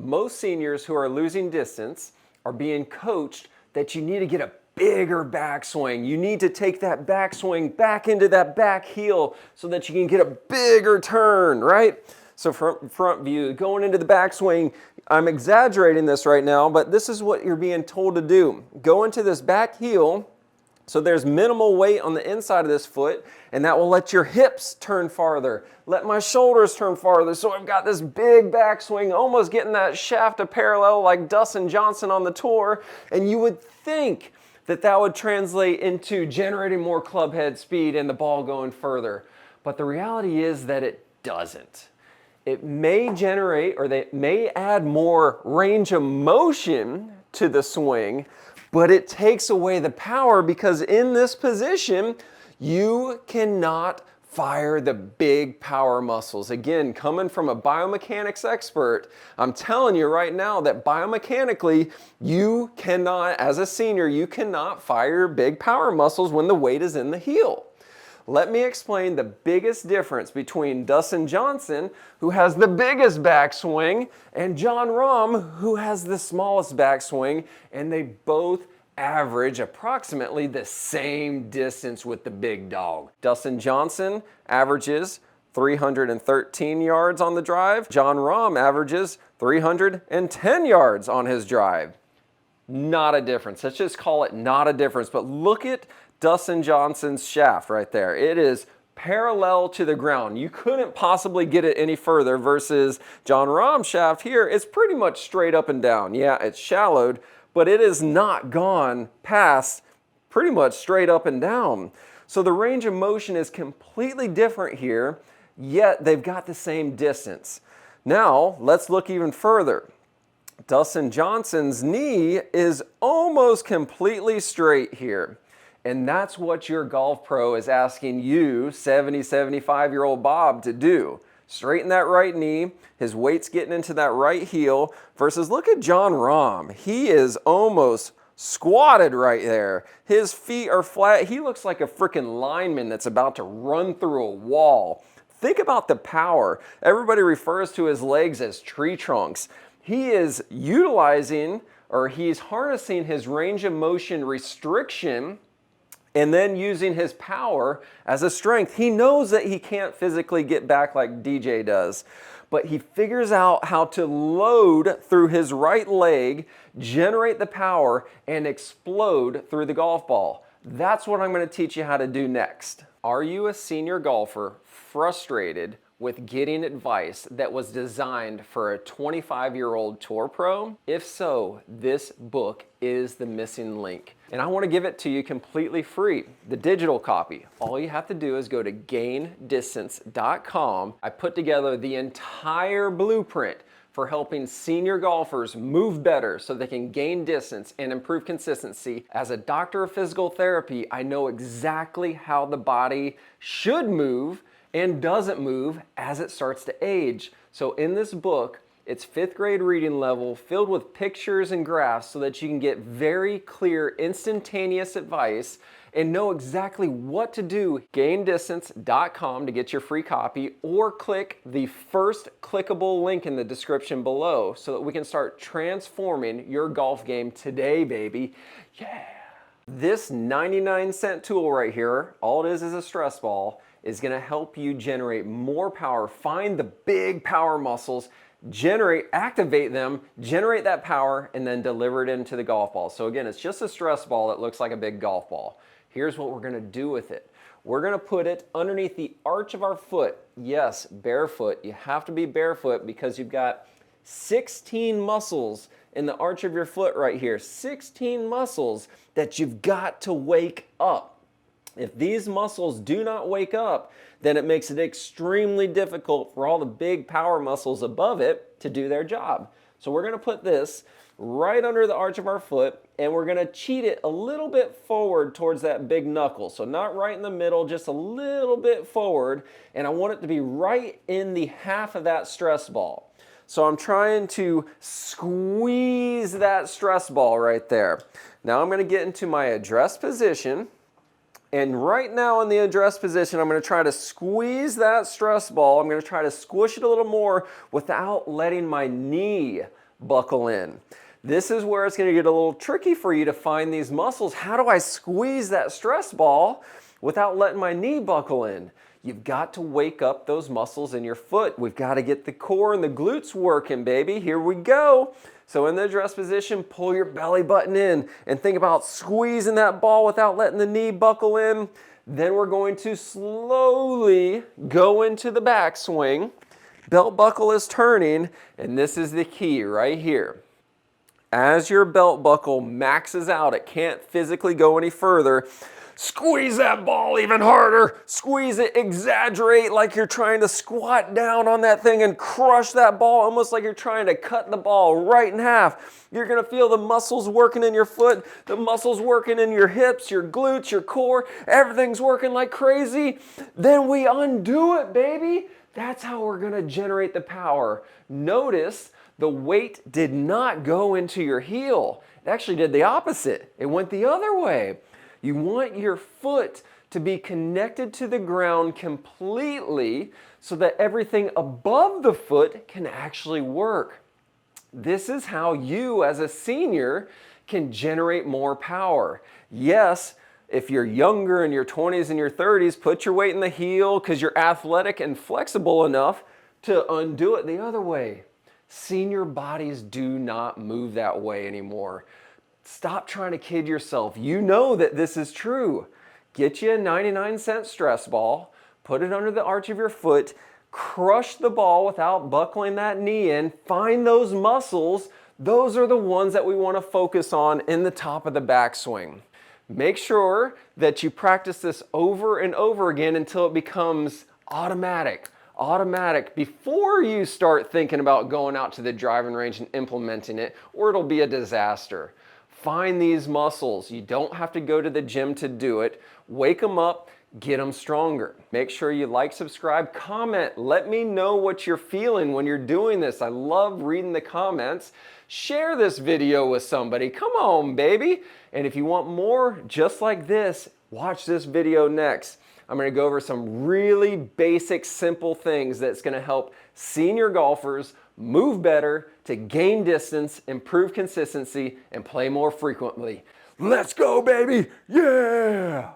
most seniors who are losing distance are being coached that you need to get a bigger backswing. You need to take that backswing back into that back heel so that you can get a bigger turn, right? So front view, going into the backswing, I'm exaggerating this right now, but this is what you're being told to do. Go into this back heel, so there's minimal weight on the inside of this foot, and that will let your hips turn farther. Let my shoulders turn farther, so I've got this big backswing, almost getting that shaft to parallel like Dustin Johnson on the tour, and you would think that that would translate into generating more club head speed and the ball going further. But the reality is that it doesn't. It may generate, or they may add more range of motion to the swing, but it takes away the power because in this position, you cannot fire the big power muscles. Again, coming from a biomechanics expert, I'm telling you right now that biomechanically, you cannot, as a senior, you cannot fire big power muscles when the weight is in the heel. Let me explain the biggest difference between Dustin Johnson, who has the biggest backswing, and Jon Rahm, who has the smallest backswing, and they both average approximately the same distance with the big dog. Dustin Johnson averages 313 yards on the drive. Jon Rahm averages 310 yards on his drive. Not a difference. Let's just call it not a difference, but look at Dustin Johnson's shaft right there. It is parallel to the ground. You couldn't possibly get it any further versus Jon Rahm's shaft here. It's pretty much straight up and down. Yeah, it's shallowed, but it is not gone past pretty much straight up and down. So the range of motion is completely different here, yet they've got the same distance. Now, let's look even further. Dustin Johnson's knee is almost completely straight here. And that's what your golf pro is asking you, 70, 75-year-old Bob, to do. Straighten that right knee. His weight's getting into that right heel. Versus look at Jon Rahm. He is almost squatted right there. His feet are flat. He looks like a freaking lineman that's about to run through a wall. Think about the power. Everybody refers to his legs as tree trunks. He is utilizing, or he's harnessing his range of motion restriction and then using his power as a strength. He knows that he can't physically get back like DJ does, but he figures out how to load through his right leg, generate the power, and explode through the golf ball. That's what I'm going to teach you how to do next. Are you a senior golfer frustrated with getting advice that was designed for a 25-year-old tour pro? If so, this book is the missing link. And I want to give it to you completely free, the digital copy. All you have to do is go to gaindistance.com. I put together the entire blueprint for helping senior golfers move better so they can gain distance and improve consistency. As a doctor of physical therapy, I know exactly how the body should move and doesn't move as it starts to age. So in this book, it's 5th grade reading level, filled with pictures and graphs so that you can get very clear, instantaneous advice and know exactly what to do. Gaindistance.com to get your free copy, or click the first clickable link in the description below so that we can start transforming your golf game today, baby. Yeah. This 99-cent tool right here, all it is a stress ball, is going to help you generate more power, find the big power muscles, activate them, generate that power, and then deliver it into the golf ball. So again, it's just a stress ball that looks like a big golf ball. Here's what we're going to do with it. We're going to put it underneath the arch of our foot. Yes, barefoot. You have to be barefoot because you've got 16 muscles in the arch of your foot right here. 16 muscles that you've got to wake up. If these muscles do not wake up, then it makes it extremely difficult for all the big power muscles above it to do their job. So we're going to put this right under the arch of our foot, and we're going to cheat it a little bit forward towards that big knuckle. So not right in the middle, just a little bit forward, and I want it to be right in the half of that stress ball. So I'm trying to squeeze that stress ball right there. Now I'm going to get into my address position. And right now in the address position, I'm going to try to squeeze that stress ball. I'm going to try to squish it a little more without letting my knee buckle in. This is where it's going to get a little tricky for you to find these muscles. How do I squeeze that stress ball without letting my knee buckle in? You've got to wake up those muscles in your foot. We've got to get the core and the glutes working, baby. Here we go. So in the address position, pull your belly button in and think about squeezing that ball without letting the knee buckle in. Then we're going to slowly go into the backswing. Belt buckle is turning, and this is the key right here. As your belt buckle maxes out, it can't physically go any further, squeeze that ball even harder. Squeeze it, exaggerate like you're trying to squat down on that thing and crush that ball, almost like you're trying to cut the ball right in half. You're gonna feel the muscles working in your foot, the muscles working in your hips, your glutes, your core, everything's working like crazy. Then we undo it, baby. That's how we're gonna generate the power. Notice the weight did not go into your heel. It actually did the opposite. It went the other way. You want your foot to be connected to the ground completely so that everything above the foot can actually work. This is how you, as a senior, can generate more power. Yes, if you're younger in your 20s and your 30s, put your weight in the heel because you're athletic and flexible enough to undo it the other way. Senior bodies do not move that way anymore. Stop trying to kid yourself. You know that this is true. Get you a 99-cent stress ball, put it under the arch of your foot, crush the ball without buckling that knee in, find those muscles. Those are the ones that we want to focus on in the top of the backswing. Make sure that you practice this over and over again until it becomes automatic before you start thinking about going out to the driving range and implementing it, or it'll be a disaster. Find these muscles. You don't have to go to the gym to do it. Wake them up, get them stronger. Make sure you like, subscribe, comment. Let me know what you're feeling when you're doing this. I love reading the comments. Share this video with somebody. Come on, baby. And if you want more just like this, watch this video next. I'm going to go over some really basic, simple things that's going to help senior golfers move better, to gain distance, improve consistency, and play more frequently. Let's go, baby! Yeah!